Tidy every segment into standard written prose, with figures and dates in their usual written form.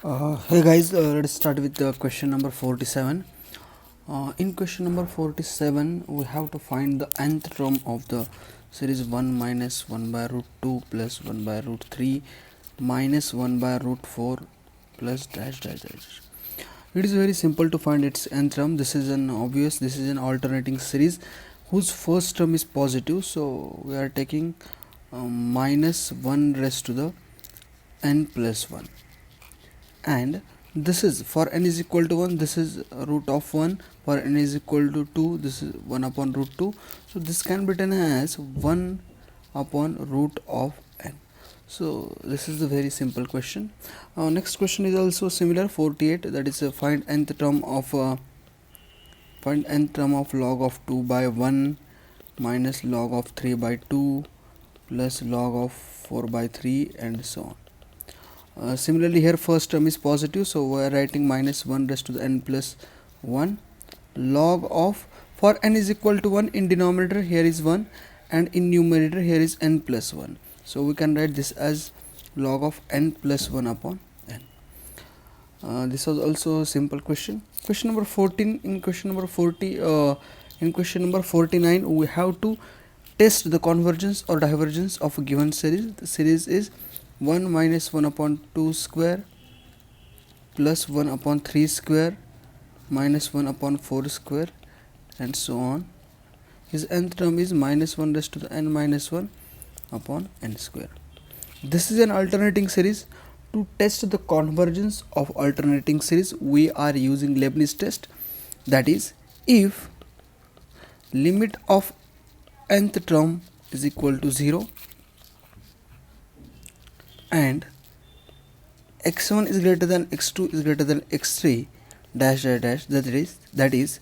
Hey guys, let's start with question number 47. In question number 47, we have to find the nth term of the series 1 minus 1 by root 2 plus 1 by root 3 minus 1 by root 4 plus dash dash dash. It is very simple to find its nth term. This is an alternating series whose first term is positive. So we are taking minus 1 raised to the n plus 1. And this is for n is equal to 1, this is root of 1. For n is equal to 2, this is 1 upon root 2. So this can be written as 1 upon root of n. So this is a very simple question. Next question is also similar, 48, that is find nth term of log of 2 by 1 minus log of 3 by 2 plus log of 4 by 3 and so on. Similarly, here first term is positive, so we are writing minus 1 raised to the n plus 1 log of, for n is equal to 1, in denominator here is 1 and in numerator here is n plus 1. So we can write this as log of n plus 1 upon n. This was also a simple question. Question number 14. In question number 49, we have to test the convergence or divergence of a given series. The series is 1 minus 1 upon 2 square plus 1 upon 3 square minus 1 upon 4 square and so on. His nth term is minus 1 raised to the n minus 1 upon n square. This is an alternating series. To test the convergence of alternating series, we are using Leibnitz test. That is, if limit of nth term is equal to 0 and x1 is greater than x2 is greater than x3 dash dash dash, that is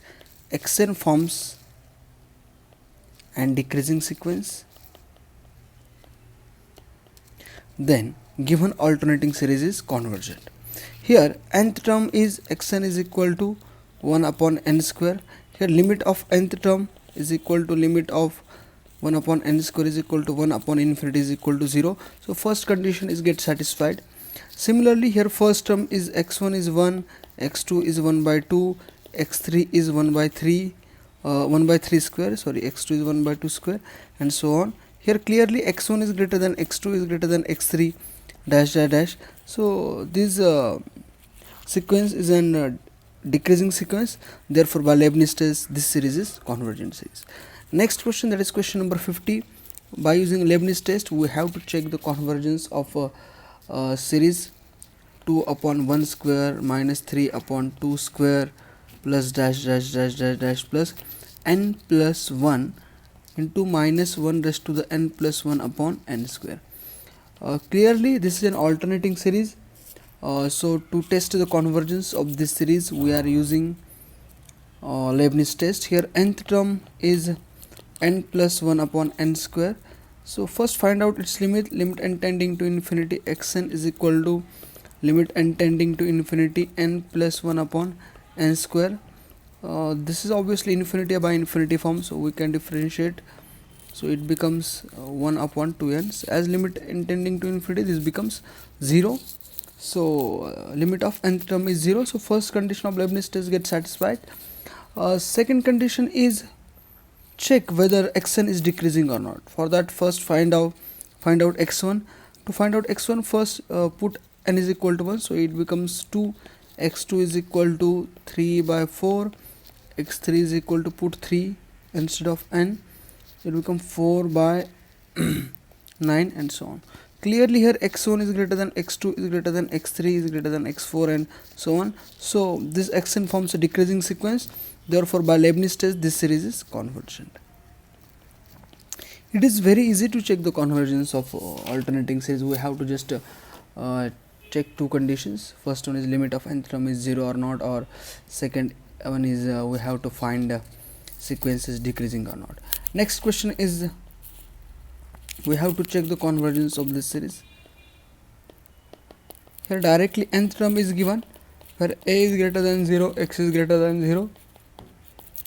xn forms and decreasing sequence, then given alternating series is convergent. Here nth term is xn is equal to 1 upon n square. Here limit of nth term is equal to limit of 1 upon n square is equal to 1 upon infinity is equal to 0. So first condition is get satisfied. Similarly, here first term is x1 is 1, x2 is 1 by 2, x3 is 1 by 3, 1 by 3 square, sorry, x2 is 1 by 2 square and so on. Here clearly x1 is greater than x2 is greater than x3 dash dash dash. So this sequence is an decreasing sequence. Therefore, by Leibniz test, this series is convergent series. Next question, that is question number 50. By using Leibniz test, we have to check the convergence of a series 2 upon 1 square minus 3 upon 2 square plus dash dash dash dash dash plus n plus 1 into minus 1 raised to the n plus 1 upon n square. Clearly this is an alternating series. So to test the convergence of this series, we are using Leibniz test. Here nth term is n plus 1 upon n square. So first find out its limit n tending to infinity xn is equal to limit n tending to infinity n plus 1 upon n square. This is obviously infinity by infinity form, so we can differentiate, so it becomes 1 upon 2n. As limit n tending to infinity, this becomes 0. So limit of nth term is 0. So first condition of Leibniz test gets satisfied. Second condition is check whether xn is decreasing or not. For that, first find out x1. To find out x1, first put n is equal to 1, so it becomes 2. X2 is equal to 3 by 4. X3 is equal to, put 3 instead of n, it becomes 4 by 9 and so on. Clearly here x1 is greater than x2 is greater than x3 is greater than x4 and so on. So this xn forms a decreasing sequence. Therefore, by Leibniz test, this series is convergent. It is very easy to check the convergence of alternating series. We have to just check two conditions. First one is limit of nth term is 0 or not, or second one is we have to find sequences decreasing or not. Next question is we have to check the convergence of this series. Here directly nth term is given, where a is greater than 0, x is greater than 0.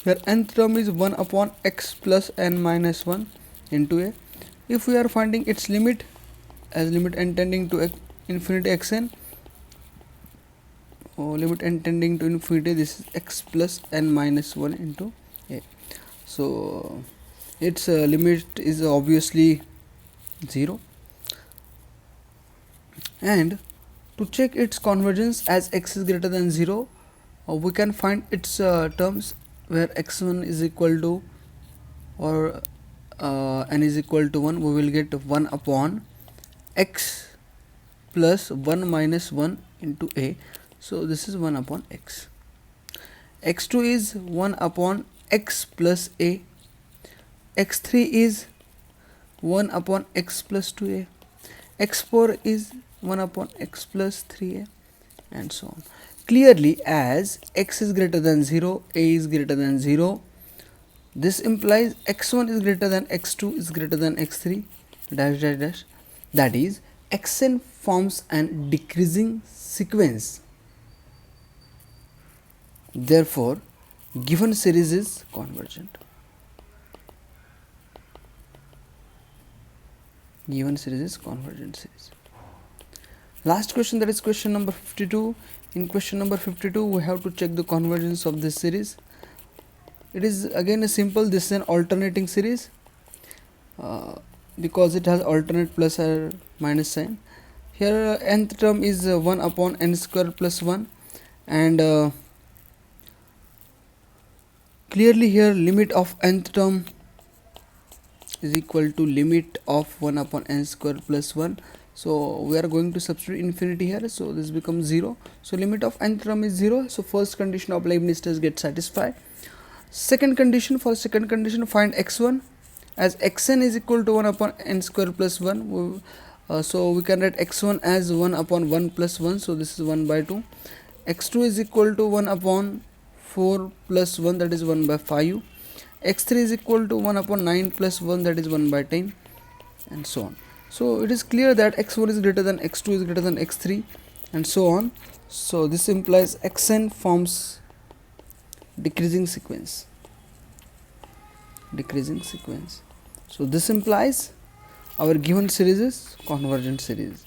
Here nth term is 1 upon x plus n minus 1 into a. If we are finding its limit as limit n tending to infinity xn, limit n tending to infinity, this is x plus n minus 1 into a. So its limit is obviously 0, and to check its convergence as x is greater than 0, we can find its terms where x1 is equal to or n is equal to 1. We will get 1 upon x plus 1 minus 1 into a. So this is 1 upon x. x2 is 1 upon x plus a. x3 is 1 upon x plus 2a. x4 is 1 upon x plus 3a, and so on. Clearly, as x is greater than 0, a is greater than 0, this implies x1 is greater than x2 is greater than x3 dash dash dash. That is, xn forms an decreasing sequence. Therefore, given series is convergent. Given series is convergent series. Last question, that is question number 52. In question number 52, we have to check the convergence of this series. It is again a simple, this is an alternating series because it has alternate plus or minus sign. Here nth term is 1 upon n square plus 1, and clearly here limit of nth term is equal to limit of 1 upon n square plus 1. So we are going to substitute infinity here, so this becomes 0. So limit of nth term is 0. So first condition of Leibniz test gets satisfied. Second condition, for second condition, find x1 as xn is equal to 1 upon n square plus 1. So we can write x1 as 1 upon 1 plus 1, so this is 1 by 2. x2 is equal to 1 upon 4 plus 1, that is 1 by 5. x3 is equal to 1 upon 9 plus 1, that is 1 by 10, and so on. So it is clear that x1 is greater than x2 is greater than x3, and so on. So this implies xn forms decreasing sequence. So this implies our given series is convergent series.